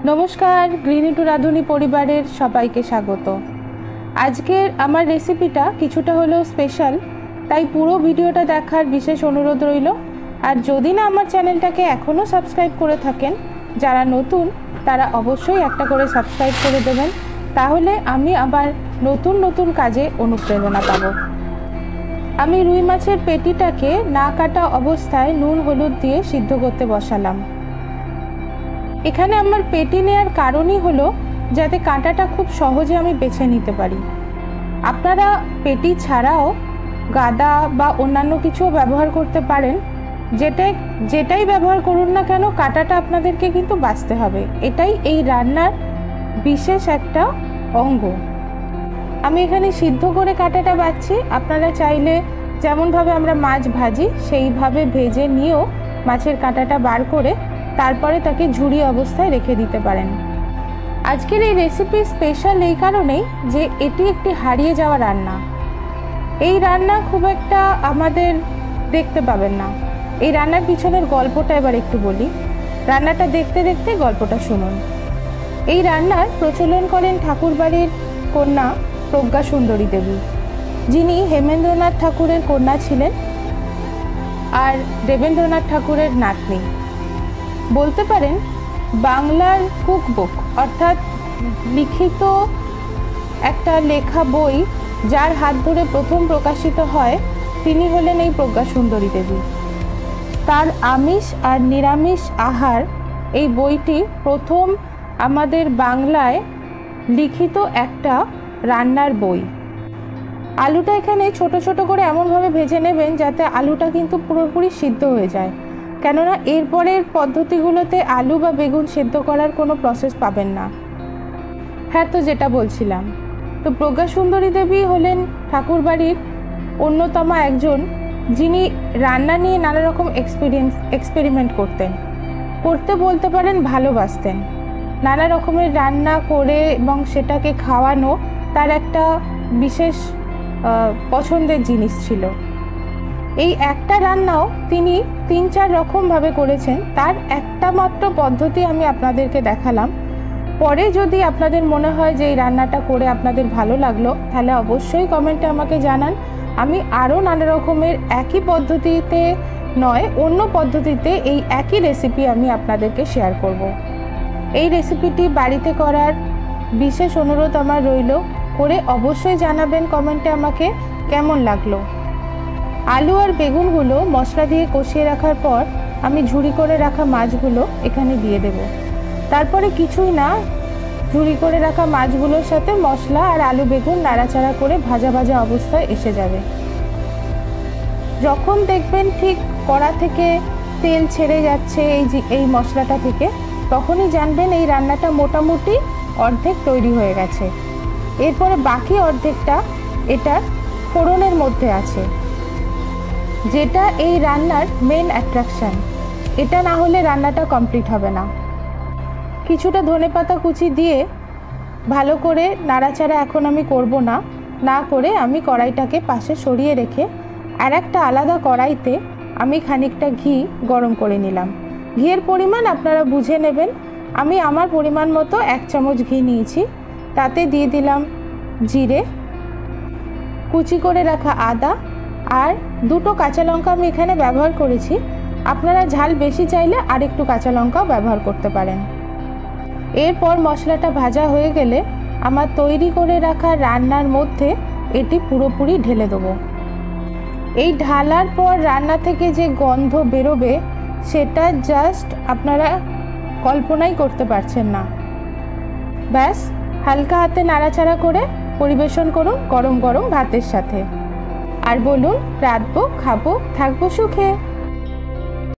नमस्कार greeny to Radhuni परिवारेर सबाइके स्वागत। आजकेर आमार रेसिपिटा किछुटा हलेও स्पेशल, ताई पुरो भिडियोटा देखार विशेष अनुरोध रइल। और जदि ना आमार चैनलटाके एखोनो सबस्क्राइब करे थाकेन, जारा नतून तारा अवश्यई एकटा करे सबस्क्राइब करे देबेन, ताहले आमी आबार नतून नतून काजे अनुप्रेरणा पाबो। आमी रुई माछेर पेटिटाके ना काटा अवस्थाय नुन हलुद दिए सिद्ध करते बसालाम। एखाने आमार पेटी नेওয়ার कारणई हलो जाते काँटाटा खूब सहजे आमी बेছে निते पारी। आपनारा पेटी छाड़ाओ गादा बा अन्यान्य किछुओ व्यवहार करते पारेन, जेटाई व्यवहार करुन ना केन काँटाटा आपनादेरके किन्तु बाछते हबे। एटाई एई रान्नार विशेष एकटा अंग। आमी एखाने सिद्ध करे काँटाटा बाछছি। आपनारा चाइले जेमन भावे आमरा माछ भाजी सेइभावे भेजे निয়েও माछेर काँटाटा बार करे तारपरे ताके झुरी अवस्थाय रेखे दिते पारेन। आजकेर এই রেসিপি স্পেশাল এই কারণেই যে এটি একটি হারিয়ে যাওয়া রান্না। এই রান্না খুব একটা আমাদের দেখতে পাবেন না। এই রান্নার পিছনের গল্পটা এবার একটু বলি। রান্নাটা দেখতে দেখতে গল্পটা শুনুন। এই রান্নার প্রচলন করেন ঠাকুরবাড়ির কন্যা প্রজ্ঞা সুন্দরী দেবী, যিনি হেমেন্দ্রনাথ ঠাকুরের কন্যা ছিলেন আর দেবেন্দ্রনাথ ঠাকুরের নাতনি। বলতে পারেন বাংলার কুকবুক অর্থাৎ লিখিত একটা লেখা বই যার হাত ধরে প্রথম প্রকাশিত হয় তিনি হলেন এই প্রজ্ঞা সুন্দরী দেবী। তার আমিষ আর নিরামিষ আহার এই বইটি প্রথম আমাদের বাংলায় লিখিত একটা রান্নার বই। আলুটা এখানে ছোট ছোট করে এমনভাবে ভেজে নেবেন যাতে আলুটা কিন্তু পুরোপুরি সিদ্ধ হয়ে যায়, কেননা এরপরের পদ্ধতিগুলোতে আলু বা বেগুন সেদ্ধ করার কোনো প্রসেস পাবেন না। হ্যাঁ, তো যেটা বলছিলাম, তো প্রজ্ঞা সুন্দরী দেবী হলেন ঠাকুরবাড়ির অন্যতম একজন যিনি রান্না নিয়ে নানা রকম এক্সপেরিমেন্ট করতে বলতে পারেন ভালোবাসতেন। নানা রকমের রান্না করে এবং সেটাকে খাওয়ানো তার একটা বিশেষ পছন্দের জিনিস ছিল। এই একটা রান্নাও তিনি ৩-৪ রকমভাবে করেছেন। তার একটা মাত্র পদ্ধতি আমি আপনাদেরকে দেখালাম। পরে যদি আপনাদের মনে হয় যে এই রান্নাটা করে আপনাদের ভালো লাগলো, তাহলে অবশ্যই কমেন্টে আমাকে জানান। আমি আরও নানা রকমের একই পদ্ধতিতে নয় অন্য পদ্ধতিতে এই একই রেসিপি আমি আপনাদেরকে শেয়ার করব। এই রেসিপিটি বাড়িতে করার বিশেষ অনুরোধ আমার রইল, করে অবশ্যই জানাবেন কমেন্টে আমাকে কেমন লাগলো। আলু আর বেগুনগুলো মশলা দিয়ে কষিয়ে রাখার পর আমি ঝুরি করে রাখা মাছগুলো এখানে দিয়ে দেব। তারপরে কিছুই না, ঝুরি করে রাখা মাছগুলোর সাথে মশলা আর আলু বেগুন নাড়াচাড়া করে ভাজা ভাজা অবস্থায় এসে যাবে। যখন দেখবেন ঠিক কড়া থেকে তেল ছেড়ে যাচ্ছে এই মশলাটা থেকে, তখনই জানবেন এই রান্নাটা মোটামুটি অর্ধেক তৈরি হয়ে গেছে। এরপরে বাকি অর্ধেকটা এটার ফোড়নের মধ্যে আছে, যেটা এই রান্নার মেন অ্যাট্রাকশন। এটা না হলে রান্নাটা কমপ্লিট হবে না। কিছুটা ধনেপাতা কুচি দিয়ে ভালো করে নাড়াচাড়া এখন আমি করব না করে আমি কড়াইটাকে পাশে সরিয়ে রেখে আর একটা আলাদা কড়াইতে আমি খানিকটা ঘি গরম করে নিলাম। ঘিয়ের পরিমাণ আপনারা বুঝে নেবেন। আমি আমার পরিমাণ মতো 1 চামচ ঘি নিয়েছি। তাতে দিয়ে দিলাম জিরে, কুচি করে রাখা আদা আর 2টো কাঁচা লঙ্কা আমি এখানে ব্যবহার করেছি। আপনারা ঝাল বেশি চাইলে আরেকটু কাঁচা লঙ্কাও ব্যবহার করতে পারেন। এরপর মশলাটা ভাজা হয়ে গেলে আমার তৈরি করে রাখা রান্নার মধ্যে এটি পুরোপুরি ঢেলে দেবো। এই ঢালার পর রান্না থেকে যে গন্ধ বেরোবে সেটা জাস্ট আপনারা কল্পনাই করতে পারছেন না। ব্যাস, হালকা হাতে নাড়াচাড়া করে পরিবেশন করুন গরম গরম ভাতের সাথে। আর বলুন, রাঁধবো, খাবো, থাকবো সুখে।